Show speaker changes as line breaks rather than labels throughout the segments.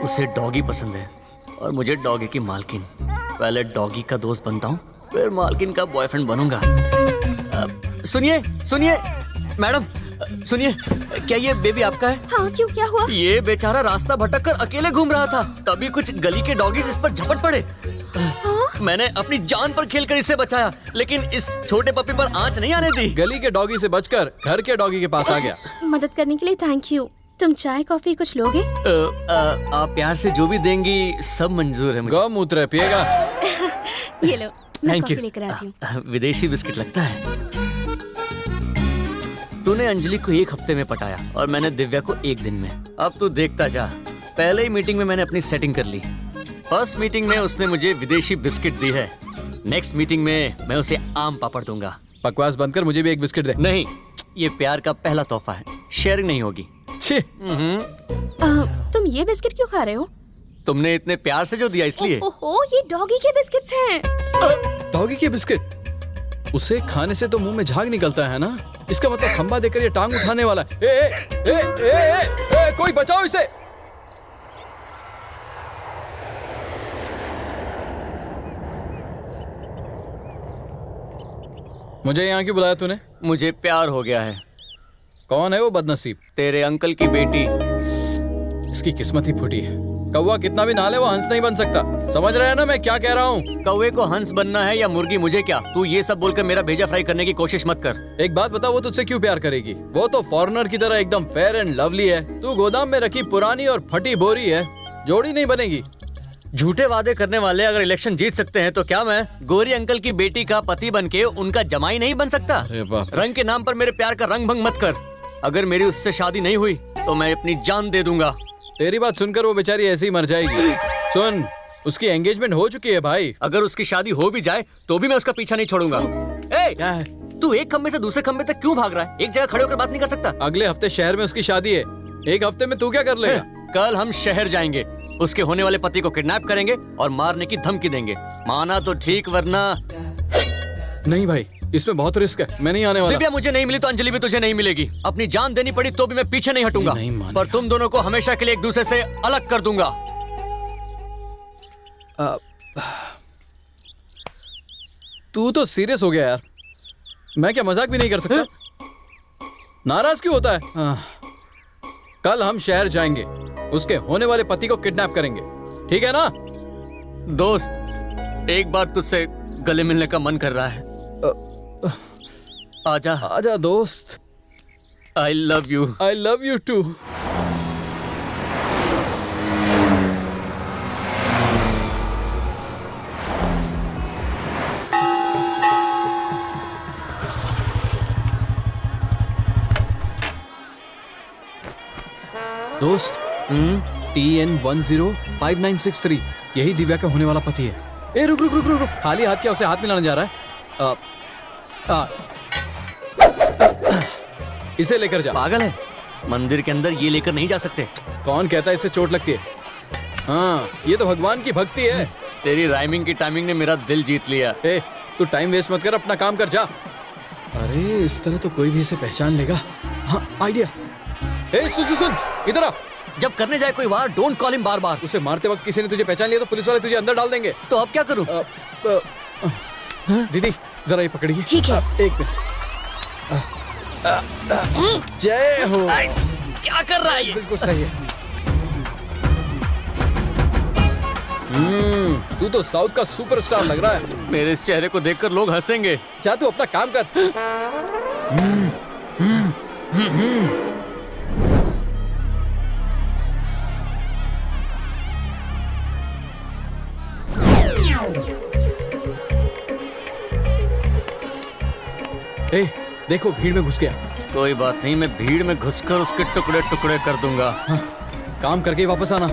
उसे डॉगी पसंद है और मुझे डॉगी की मालकिन। पहले डॉगी का दोस्त बनता हूँ, फिर मालकिन का बॉयफ्रेंड बनूंगा। सुनिए सुनिए मैडम, सुनिए, क्या ये बेबी आपका है?
हाँ, क्यों, क्या हुआ?
ये बेचारा रास्ता भटक कर अकेले घूम रहा था, तभी कुछ गली के डॉगीज इस पर झपट पड़े। मैंने अपनी जान पर खेलकर इसे बचाया, लेकिन इस छोटे पपी पर आंच नहीं आने दी।
गली के डॉगी से बचकर घर के डॉगी के पास आ गया।
मदद करने के लिए थैंक यू। तुम चाय कॉफी कुछ लोगे?
आप प्यार से जो भी देंगी सब मंजूर है मुझे।
गौमूत्र है, पिएगा?
ये लो, मैं
थैंक
कॉफी
यू।
लेकर आती हूँ।
विदेशी बिस्किट लगता है। तूने अंजलि को 1 हफ्ते में पटाया और मैंने दिव्या को 1 दिन में। अब तू देखता जा, पहले ही मीटिंग में मैंने अपनी सेटिंग कर ली। फर्स्ट मीटिंग में उसने मुझे विदेशी बिस्किट दी है, नेक्स्ट मीटिंग में मैं उसे आम पापड़ दूंगा।
बकवास बंद कर, मुझे भी एक बिस्किट दे।
नहीं, ये प्यार का पहला तोहफा है, शेयरिंग नहीं होगी।
छी।
तुम ये बिस्किट क्यों खा रहे हो?
तुमने इतने प्यार से जो दिया इसलिए।
ओहो, ये डॉगी के बिस्किट्स हैं।
डॉगी के बिस्किट? उसे खाने से तो मुंह में झाग निकलता है ना, इसका मतलब खंबा देकर ये टांग उठाने वाला है। ए, ए, ए, ए, ए, ए, कोई बचाओ इसे। मुझे यहाँ क्यों बुलाया तूने?
मुझे प्यार हो गया है।
कौन है वो बदनसीब?
तेरे अंकल की बेटी।
इसकी किस्मत ही फूटी है। कौवा कितना भी नाले वो हंस नहीं बन सकता। समझ रहे हैं ना मैं क्या कह रहा हूँ?
कौवे को हंस बनना है या मुर्गी, मुझे क्या। तू ये सब बोलकर मेरा भेजा फ्राई करने की कोशिश मत कर।
एक बात बता, वो तुझसे क्यों प्यार करेगी? वो तो फॉरेनर की तरह एकदम फेयर एंड लवली है। तू गोदाम में रखी पुरानी और फटी बोरी है, जोड़ी नहीं बनेगी।
झूठे वादे करने वाले अगर इलेक्शन जीत सकते हैं तो क्या मैं गोरी अंकल की बेटी का पति बनके उनका जमाई नहीं बन सकता?
अरे बाप रे।
रंग के नाम पर मेरे प्यार का रंग भंग मत कर। अगर मेरी उससे शादी नहीं हुई तो मैं अपनी जान दे दूंगा।
तेरी बात सुनकर वो बेचारी ऐसे ही मर जाएगी। सुन, उसकी एंगेजमेंट हो चुकी है भाई।
अगर उसकी शादी हो भी जाए तो भी मैं उसका पीछा नहीं छोड़ूंगा।
क्या है?
तू एक खंबे से दूसरे खंबे तक क्यों भाग रहा है? एक जगह खड़े होकर बात नहीं कर सकता?
अगले हफ्ते शहर में उसकी शादी है। 1 हफ्ते में तू क्या कर लेगा?
कल हम शहर जाएंगे, उसके होने वाले पति को किडनैप करेंगे और मारने की धमकी देंगे। माना तो ठीक, वरना
नहीं भाई, इसमें बहुत रिस्क है, मैं नहीं आने वाला।
दिव्या मुझे नहीं मिली तो अंजलि भी तुझे नहीं मिलेगी। अपनी जान देनी पड़ी तो भी मैं पीछे नहीं हटूंगा।
नहीं मानेगा।
पर तुम दोनों को हमेशा के लिए एक दूसरे से अलग कर दूंगा।
तू तो सीरियस हो गया यार। मैं क्या मजाक भी नहीं कर सकता? नाराज क्यों होता है? कल हम शहर जाएंगे, उसके होने वाले पति को किडनैप करेंगे, ठीक है ना?
दोस्त, एक बार तुझसे गले मिलने का मन कर रहा है। आजा
आजा दोस्त।
I love you.
I love you too. दोस्त, TN105963 यही दिव्या का होने वाला पति है। ए रुक रुक रुक रुक रुक, खाली हाथ क्या उसे हाथ मिलाने जा रहा है? इसे लेकर जा।
पागल है, मंदिर के अंदर ये लेकर नहीं जा सकते।
कौन कहता है इससे चोट लगती है? हाँ, ये तो भगवान की भक्ति है।
तेरी राइमिंग की टाइमिंग ने मेरा दिल जीत लिया।
ए, तू टाइम वेस्ट मत कर, अपना काम कर जा। अरे इस तरह तो कोई भी इसे पहचान लेगा। हाँ, आइडिया। ए सुन सुन, इधर आ।
जब करने जाए कोई वार, डोंट कॉल हिम बार बार।
उसे मारते वक्त किसी ने तुझे पहचान लिया तो पुलिस वाले तुझे अंदर डाल देंगे।
तो अब क्या करूं?
दीदी जरा ये पकड़िए।
ठीक है।
एक मिनट। जय हो।
क्या कर रहा है ये?
बिल्कुल सही है। तू तो साउथ का सुपरस्टार लग रहा है।
मेरे इस चेहरे को देखकर लोग हंसेंगे।
जा तू अपना काम कर। ए, देखो भीड़ में घुस गया।
कोई बात नहीं, मैं भीड़ में घुसकर उसके टुकड़े टुकड़े कर दूंगा।
हाँ, काम करके ही वापस आना।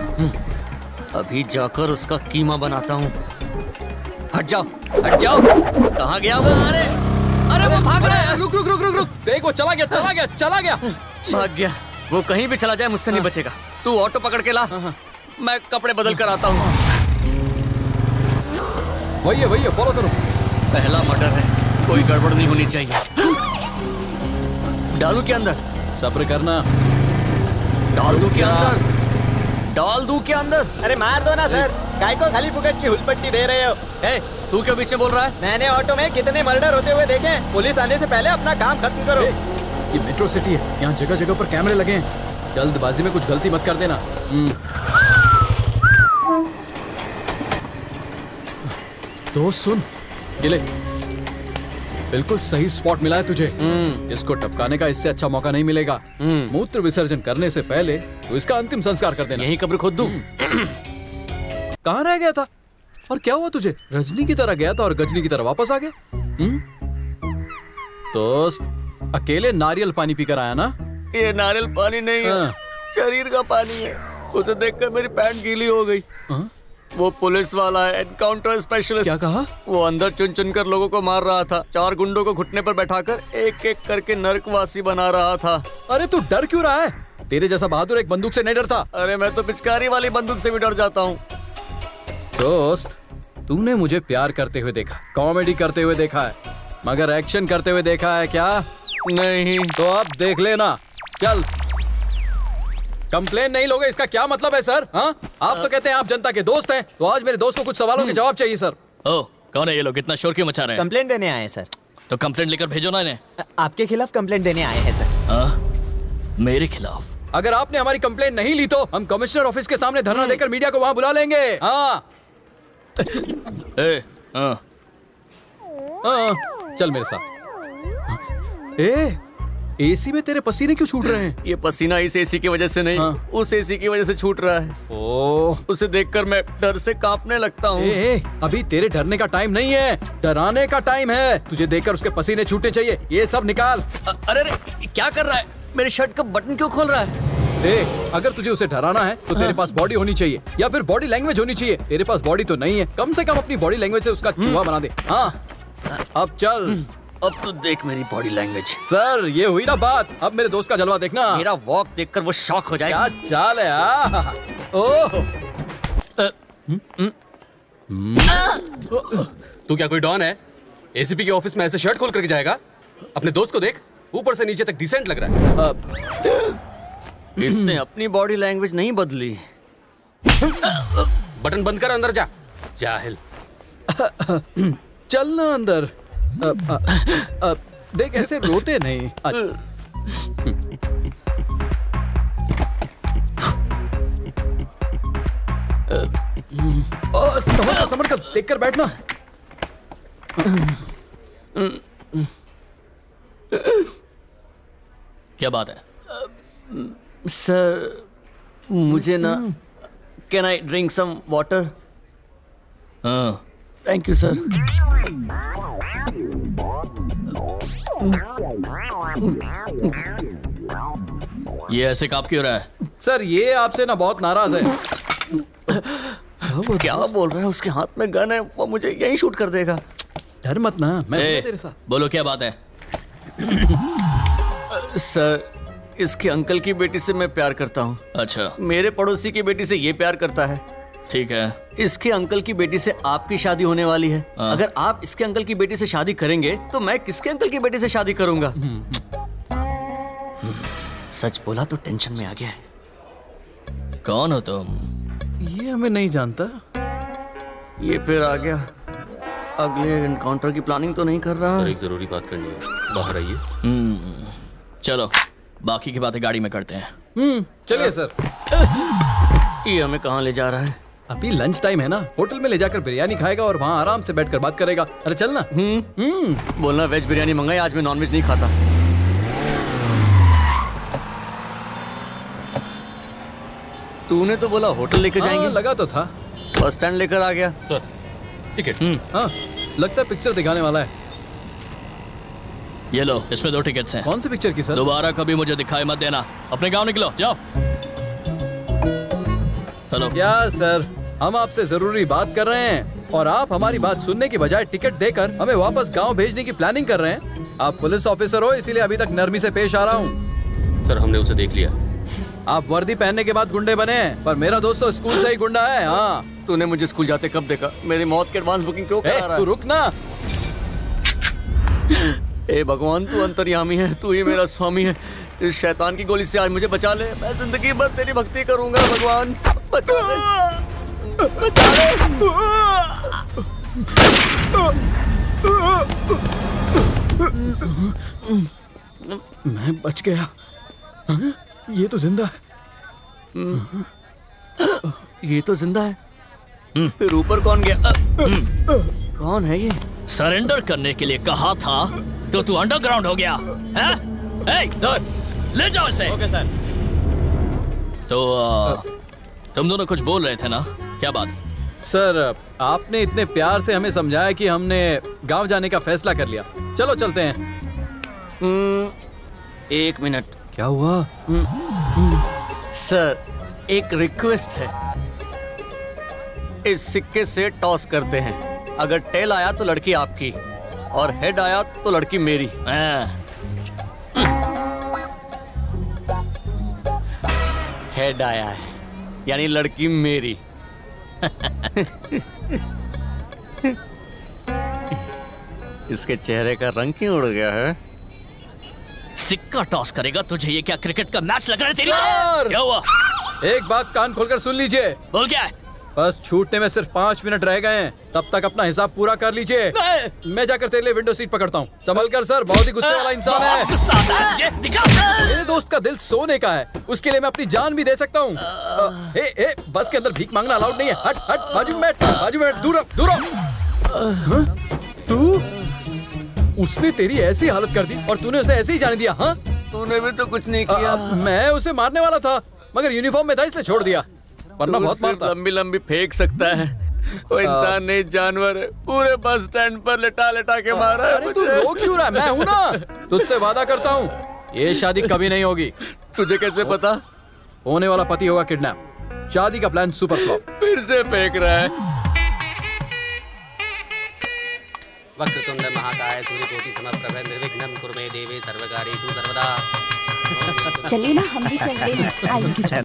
अभी जाकर उसका कीमा बनाता हूँ। हट जाओ, हट जाओ। कहाँ गया वो? अरे अरे वो भाग रहा है।
रुक रुक रुक रुक रुक, देख वो चला गया चला गया चला गया।
भाग गया। वो कहीं भी चला जाए मुझसे नहीं बचेगा। तू ऑटो पकड़ के ला, मैं कपड़े बदल कर आता हूँ।
वही है, फॉलो करो।
पहला मर्डर है, कोई गड़बड़ नहीं होनी चाहिए। डालू के अंदर?
सब्र करना।
डाल दूं क्या अंदर? डाल दूं क्या अंदर?
अरे मार दो ना सर, काय को खाली फुकट की हुलपट्टी दे रहे हो?
ए, तू क्यों बीच में बोल रहा है?
मैंने ऑटो में कितने मर्डर होते हुए देखे हैं। पुलिस आने से पहले अपना काम खत्म करो।
ये मेट्रो सिटी है, यहाँ जगह जगह पर कैमरे लगे हैं। जल्दबाजी में कुछ गलती मत कर देना। दोस्त सुन, ये ले, बिल्कुल सही स्पॉट मिला है तुझे। इसको टपकाने का इससे अच्छा मौका नहीं मिलेगा। मूत्र विसर्जन करने से पहले तो इसका अंतिम संस्कार कर देना।
यही कब्र खोद दूं?
कहाँ रह गया था और क्या हुआ तुझे? रजनी की तरह गया था और गजनी की तरह वापस आ गया। दोस्त, अकेले नारियल पानी पीकर आया ना?
ये नारियल पानी नहीं है,
हाँ।
शरीर का पानी है। उसे देखकर मेरी पैंट गीली हो गई।
हाँ?
वो पुलिस वाला है, एनकाउंटर स्पेशलिस्ट।
क्या कहा?
वो अंदर चुन चुन कर लोगों को मार रहा था। 4 गुंडों को घुटने पर बैठाकर एक एक करके नरकवासी बना रहा था।
अरे तू डर क्यों रहा है? तेरे जैसा बहादुर एक बंदूक से नहीं डरता।
अरे मैं तो पिचकारी वाली बंदूक से भी डर जाता हूँ।
दोस्त, तूने मुझे प्यार करते हुए देखा, कॉमेडी करते हुए देखा है, मगर एक्शन करते हुए देखा है क्या?
नहीं।
तो अब देख लेना। चल, कंप्लेन नहीं लोगे इसका क्या मतलब है सर? हाँ, आप तो कहते हैं आप जनता के दोस्त हैं, तो आज मेरे दोस्त को कुछ सवालों के जवाब चाहिए सर।
ओ, कौन है ये लोग? इतना शोर क्यों मचा रहे हैं?
कंप्लेंट देने आए हैं सर।
तो कंप्लेंट लेकर भेजो ना इन्हें।
आपके खिलाफ कंप्लेंट देने आए हैं सर।
हाँ? मेरे खिलाफ?
अगर आपने हमारी कंप्लेन नहीं ली तो हम कमिश्नर ऑफिस के सामने धरना देकर मीडिया को वहां बुला लेंगे। हाँ।
हाँ।
चल मेरे साथ। एसी में तेरे पसीने क्यों छूट रहे हैं?
ये पसीना इस एसी की वजह से नहीं,
हाँ।
उस एसी की वजह से छूट रहा है।
ओह,
उसे देखकर मैं डर से कांपने लगता हूँ।
अभी तेरे डरने का टाइम नहीं है, डराने का टाइम है। तुझे देखकर उसके पसीने छूटने चाहिए। ये सब निकाल।
अरे अरे, क्या कर रहा है? मेरे शर्ट का बटन क्यों खोल रहा है?
अगर तुझे उसे डराना है तो तेरे पास बॉडी होनी चाहिए या फिर बॉडी लैंग्वेज होनी चाहिए। तेरे पास बॉडी तो नहीं है, कम से कम अपनी बॉडी लैंग्वेज से उसका चूहा बना दे। हाँ, अब चल।
अब तो देख मेरी बॉडी लैंग्वेज।
सर, ये हुई ना बात। अब मेरे दोस्त का जलवा देखना।
मेरा वॉक देखकर वो शॉक हो जाएगा।
क्या चाल है? ओह,
तू क्या कोई डॉन है? एसीपी के ऑफिस में ऐसे शर्ट खोल करके जाएगा? अपने दोस्त को देख, ऊपर से नीचे तक डिसेंट लग रहा है।
इसने अपनी बॉडी लैंग्वेज नहीं बदली।
बटन बंद कर, अंदर जा जाहिल।
चलना अंदर। देख, ऐसे रोते नहीं। समझ कर देख कर बैठना।
क्या बात है? सर, मुझे ना, can I drink some water? हाँ, थैंक यू सर। ये ऐसे कांप क्यों रहा है?
सर, ये आपसे ना बहुत नाराज है।
क्या बोल रहा है? उसके हाथ में गन है, वो मुझे यहीं शूट कर देगा।
डर मत ना, मैं
ए,
तेरे साथ।
बोलो क्या बात है? सर, इसके अंकल की बेटी से मैं प्यार करता हूँ। अच्छा। मेरे पड़ोसी की बेटी से ये प्यार करता है। ठीक है। इसके अंकल की बेटी से आपकी शादी होने वाली है। अगर आप इसके अंकल की बेटी से शादी करेंगे तो मैं किसके अंकल की बेटी से शादी करूंगा? सच बोला तो टेंशन में आ गया है। कौन हो तुम?
ये हमें नहीं जानता।
ये फिर आ गया। अगले एनकाउंटर की प्लानिंग तो नहीं कर रहा?
एक जरूरी बात करनी है, बाहर आइए।
चलो, बाकी की बातें गाड़ी में करते हैं।
चलिए सर।
ये हमें कहाँ ले जा रहा है?
अभी लंच टाइम है ना, होटल में ले जाकर बिरयानी खाएगा और वहाँ आराम से बैठकर बात करेगा। अरे चल ना।
बोलना वेज बिरयानी मंगाई, आज मैं नॉनवेज नहीं खाता। तूने तो बोला होटल लेके जाएंगे।
लगा तो था।
बस स्टैंड लेकर आ गया।
Sir, ticket.
हाँ, लगता है पिक्चर दिखाने वाला है।
ये लो, इसमें 2 टिकट्स हैं।
कौन सी पिक्चर की सर?
दोबारा कभी मुझे दिखाई मत देना। अपने गांव निकलो, जाओ। हेलो।
क्या सर, हम आपसे जरूरी बात कर रहे हैं और आप हमारी बात सुनने की बजाय टिकट देकर हमें वापस गांव भेजने की प्लानिंग कर रहे हैं। आप पुलिस ऑफिसर हो, इसीलिए अभी तक नरमी से पेश आ रहा हूँ।
सर, हमने उसे देख लिया।
आप वर्दी पहनने के बाद गुंडे बने हैं, पर मेरा दोस्त तो स्कूल से ही गुंडा है। हाँ,
तूने मुझे स्कूल जाते कब देखा? मेरी मौत की एडवांस बुकिंग क्यों करा रहा
तू
है?
रुक ना।
ए भगवान, तू अंतर्यामी है, तू ही मेरा स्वामी है। इस शैतान की गोली से आज मुझे बचा ले। मैं जिंदगी भर तेरी भक्ति करूंगा भगवान। बचा ले, बचा ले।
मैं बच गया। हाँ? ये तो जिंदा है।
ये तो जिंदा है। फिर ऊपर कौन गया? कौन है ये?
सरेंडर करने के लिए कहा था तो तू अंडरग्राउंड हो गया है? सर ले जाओ इसे।
Okay sir.
तो तुम दोनों कुछ बोल रहे थे ना, क्या बात?
सर आपने इतने प्यार से हमें समझाया कि हमने गांव जाने का फैसला कर लिया। चलो चलते हैं।
1 मिनट।
क्या हुआ?
सर एक रिक्वेस्ट है। इस सिक्के से टॉस करते हैं। अगर टेल आया तो लड़की आपकी और हेड आया तो लड़की मेरी। हेड आया है यानी लड़की मेरी। इसके चेहरे का रंग क्यों उड़ गया है?
सिक्का टॉस करेगा? तुझे ये क्या क्रिकेट का मैच लग रहा है तेरी?
सर!
क्या हुआ?
एक बात कान खोलकर सुन लीजिए।
बोल क्या है?
बस छूटने में सिर्फ 5 मिनट रह गए हैं, तब तक अपना हिसाब पूरा कर लीजिए। मैं जाकर तेरे लिए विंडो सीट पकड़ता हूँ। संभल कर सर, बहुत ही गुस्से वाला इंसान है।
गुस्सा आता है तुझे? दिखा।
मेरे दोस्त का दिल सोने का है, उसके लिए मैं अपनी जान भी दे सकता हूँ। बस के अंदर भीख मांगना अलाउड नहीं है। हट हट, बाजू में बैठ, बाजू में बैठ, दूर रहो, दूर रहो। तू, उसने तेरी ऐसी हालत कर दी और तूने उसे ऐसे ही जाने दिया? हाँ,
तूने भी तो कुछ नहीं किया।
मैं उसे मारने वाला था मगर यूनिफॉर्म में था इसलिए छोड़ दिया, वरना बहुत मारता।
लंबी लंबी फेंक सकता है। वो इंसान नहीं जानवर है। पूरे बस स्टैंड पर लेटा लेटा के मारा है
अरे तू
मुझे।
रो क्यों रहा है? मैं हूं ना। तुझसे वादा करता हूँ ये शादी कभी नहीं होगी।
तुझे कैसे पता?
होने वाला पति होगा किडनैप। शादी का प्लान सुपर फ्लॉप।
फिर से फेंक रहा है।
वक्रतुंड महाकाय सूर्यकोटि समप्रभ निर्विघ्नं कुरु मे देवे सर्वकार्येषु सर्वदा।
चलिए ना, हम भी चलते हैं। आइए।